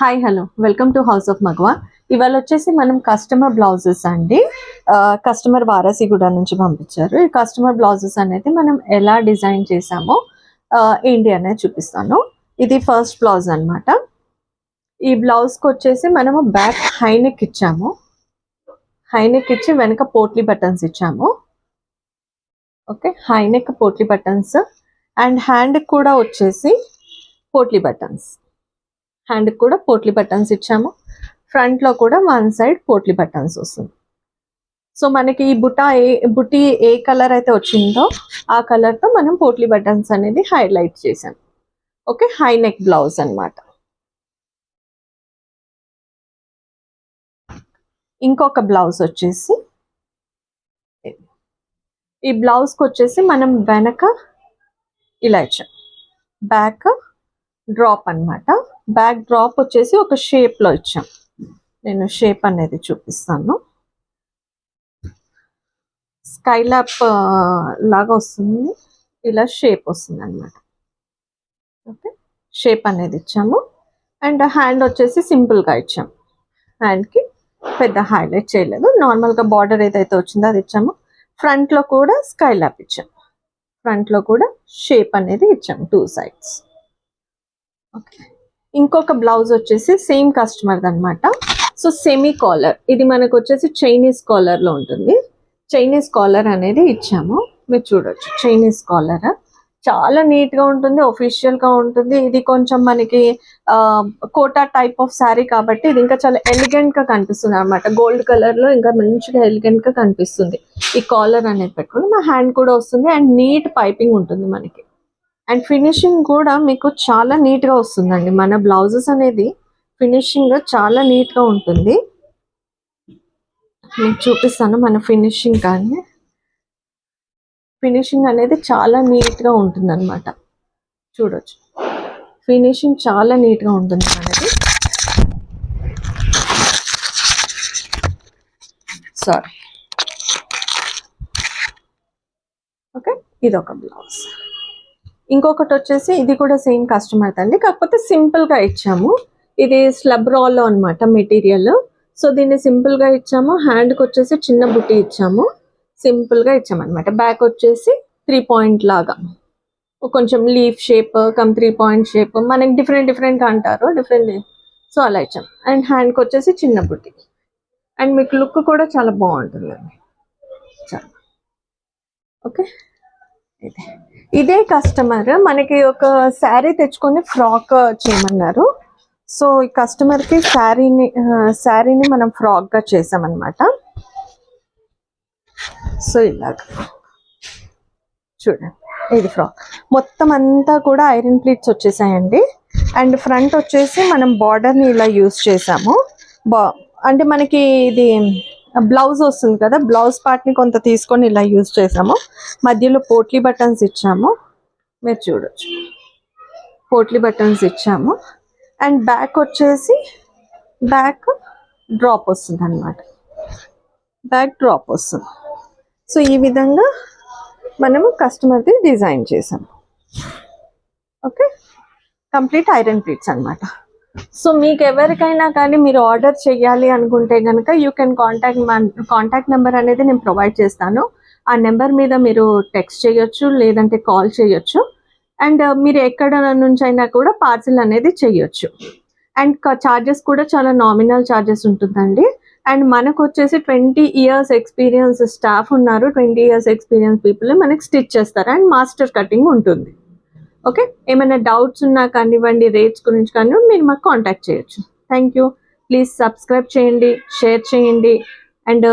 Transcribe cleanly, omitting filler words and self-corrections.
Hi hello welcome to house of Magava. ఇవాళ వచ్చేసి మనం కస్టమర్ బ్లౌజెస్ అండి. కస్టమర్ వారాసిగూడ నుంచి పంపించారు. ఈ కస్టమర్ బ్లౌజెస్ అనేది మనం ఎలా డిజైన్ చేసామో ఏంటి అనేది చూపిస్తాను. ఇది ఫస్ట్ బ్లౌజ్ అన్నమాట. ఈ బ్లౌజ్కి వచ్చేసి మనము బ్యాక్ హైనెక్ ఇచ్చాము. హైనెక్ ఇచ్చి వెనక పోట్లీ బటన్స్ ఇచ్చాము. Okay, high neck potli buttons and hand కూడా వచ్చేసి పోట్లీ బటన్స్. హ్యాండ్ కూడా పోట్లీ బటన్స్ ఇచ్చాము. ఫ్రంట్ లో కూడా వన్ సైడ్ పోట్లీ బటన్స్ వస్తుంది. సో మనకి ఈ బుట్టి ఏ కలర్ అయితే వచ్చిందో ఆ కలర్ తో మనం పోట్లీ బటన్స్ అనేది హైలైట్ చేసాం. ఓకే, హై నెక్ బ్లౌజ్ అన్నమాట. ఇంకొక బ్లౌజ్ వచ్చేసి ఈ బ్లౌజ్కి వచ్చేసి మనం వెనక ఇలా ఇచ్చాం. బ్యాక్ డ్రాప్ అన్నమాట. బ్యాక్ డ్రాప్ వచ్చేసి ఒక షేప్ లో ఇచ్చాం. నేను షేప్ అనేది చూపిస్తాను. స్కైలాప్ లాగా వస్తుంది, ఇలా షేప్ వస్తుంది అన్నమాట. ఓకే, షేప్ అనేది ఇచ్చాము. అండ్ హ్యాండ్ వచ్చేసి సింపుల్ గా ఇచ్చాము. హ్యాండ్ కి పెద్ద హైలైట్ చేయలేదు, నార్మల్ గా బార్డర్ ఏదైతే వచ్చిందో అది ఇచ్చాము. ఫ్రంట్ లో కూడా స్కైలాప్ ఇచ్చాము. ఫ్రంట్ లో కూడా షేప్ అనేది ఇచ్చాము, టూ సైడ్స్. ఓకే, ఇంకొక బ్లౌజ్ వచ్చేసి సేమ్ కస్టమర్ అన్నమాట. సో సెమీ కాలర్, ఇది మనకు వచ్చేసి చైనీస్ కాలర్ లో ఉంటుంది. చైనీస్ కాలర్ అనేది ఇచ్చాము. మీరు చూడొచ్చు, చైనీస్ కాలర్ చాలా నీట్ గా ఉంటుంది, ఒఫిషియల్ గా ఉంటుంది. ఇది కొంచెం మనకి కోటా టైప్ ఆఫ్ శారీ కాబట్టి ఇది ఇంకా చాలా ఎలిగెంట్ గా కనిపిస్తుంది అనమాట. గోల్డ్ కలర్ లో ఇంకా మంచిగా ఎలిగెంట్ గా కనిపిస్తుంది ఈ కాలర్ అనేది పెట్టుకుని. మా హ్యాండ్ కూడా వస్తుంది అండ్ నీట్ పైపింగ్ ఉంటుంది మనకి. అండ్ ఫినిషింగ్ కూడా మీకు చాలా నీట్ గా వస్తుందండి. మన బ్లౌజెస్ అనేది ఫినిషింగ్ చాలా నీట్ గా ఉంటుంది. మీకు చూపిస్తాను మన ఫినిషింగ్. కానీ ఫినిషింగ్ అనేది చాలా నీట్ గా ఉంటుంది అనమాట. చూడొచ్చు, ఫినిషింగ్ చాలా నీట్ గా ఉంటుంది మనది. సారీ. ఓకే, ఇది ఒక బ్లౌజ్. ఇంకొకటి వచ్చేసి ఇది కూడా సేమ్ కస్టమర్ అండి, కాకపోతే సింపుల్ గా ఇచ్చాము. ఇది స్లబ్ రాల్ అనమాట మెటీరియల్. సో దీన్ని సింపుల్ గా ఇచ్చాము. హ్యాండ్కి వచ్చేసి చిన్న బుట్టి ఇచ్చాము, సింపుల్ గా ఇచ్చాము అనమాట. బ్యాక్ వచ్చేసి 3 పాయింట్ లాగా కొంచెం leaf shape come 3 point shape, మనకి డిఫరెంట్ అంటారు, డిఫరెంట్. సో అలా ఇచ్చాము. అండ్ హ్యాండ్కి వచ్చేసి చిన్న బుట్టి. అండ్ మీకు లుక్ కూడా చాలా బాగుంటుందండి. చాలా ఓకే. ఇదే కస్టమర్ మనకి ఒక శారీ తెచ్చుకొని ఫ్రాక్ చేయమన్నారు. సో ఈ కస్టమర్ కి శారీని మనం ఫ్రాక్ గా చేసామన్నమాట. సో ఇలాగ చూడండి, ఇది ఫ్రాక్ మొత్తం అంతా కూడా ఐరన్ ప్లీట్స్ వచ్చేసాయండి. అండ్ ఫ్రంట్ వచ్చేసి మనం బార్డర్ ని ఇలా యూజ్ చేసాము. అంటే మనకి ఇది బ్లౌజ్ వస్తుంది కదా, బ్లౌజ్ పార్ట్ ని కొంత తీసుకొని ఇలా యూజ్ చేసాము. మధ్యలో పోట్లీ బటన్స్ ఇచ్చాము, మీరు చూడొచ్చు, పోట్లీ బటన్స్ ఇచ్చాము. అండ్ బ్యాక్ వచ్చేసి బ్యాక్ డ్రాప్ వస్తుంది అనమాట. బ్యాక్ డ్రాప్ వస్తుంది. సో ఈ విధంగా మనము కస్టమర్ది డిజైన్ చేసాము. ఓకే, కంప్లీట్ ఐరన్ ప్లీట్స్ అనమాట. సో మీకు ఎవరికైనా కానీ మీరు ఆర్డర్ చేయాలి అనుకుంటే కనుక యూ కెన్ కాంటాక్ట్ నెంబర్ అనేది నేను ప్రొవైడ్ చేస్తాను. ఆ నెంబర్ మీద మీరు టెక్స్ట్ చేయొచ్చు, లేదంటే కాల్ చేయొచ్చు. అండ్ మీరు ఎక్కడ నుంచి అయినా కూడా పార్సిల్ అనేది చేయొచ్చు. అండ్ ఛార్జెస్ కూడా చాలా నామినల్ ఛార్జెస్ ఉంటుందండి. అండ్ మనకు వచ్చేసి 20 years ఎక్స్పీరియన్స్ స్టాఫ్ ఉన్నారు. 20 years ఎక్స్పీరియన్స్ పీపుల్ మనకి స్టిచ్ చేస్తారు. అండ్ మాస్టర్ కటింగ్ ఉంటుంది. ఓకే, ఏమైనా డౌట్స్ ఉన్నా కానివ్వండి, రేట్స్ గురించి కానివ్వండి, మీరు మాకు కాంటాక్ట్ చేయొచ్చు. Thank you. ప్లీజ్ సబ్స్క్రైబ్ చేయండి, షేర్ చేయండి. అండ్